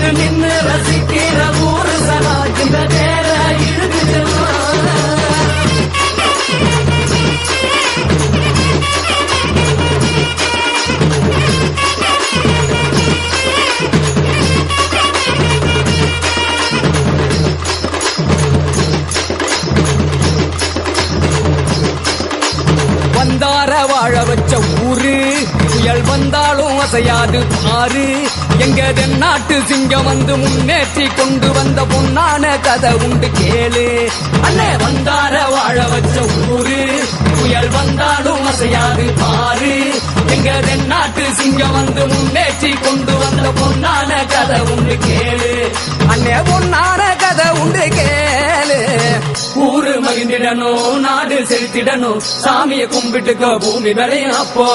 வந்து நின்று ரசிக்கிற ஊரு சனா இந்த நேர இழுக்குதுமா. வந்தார வாழ வச்ச ஊரு புயல் வந்தாலும் அசையாது பாரு. எங்க தென்னாட்டு சிங்கம் வந்து முன்னேற்றி கொண்டு வந்த பொன்னான கதை உண்டு கேளு. அண்ணே வந்தார வாழ வச்ச ஊரு புயல் வந்தாலும் அசையாது பாரு. எங்க தென்னாட்டு சிங்கம் வந்து முன்னேற்றி கொண்டு வந்த பொன்னான கதை உண்டு கேளு. அண்ணே பொன்னான கதை உண்டு கேளு. ஊரு மகிழ்ந்திடணும், நாடு செலுத்திடணும், சாமியை கும்பிட்டுக்க பூமி விளையும் அப்போ.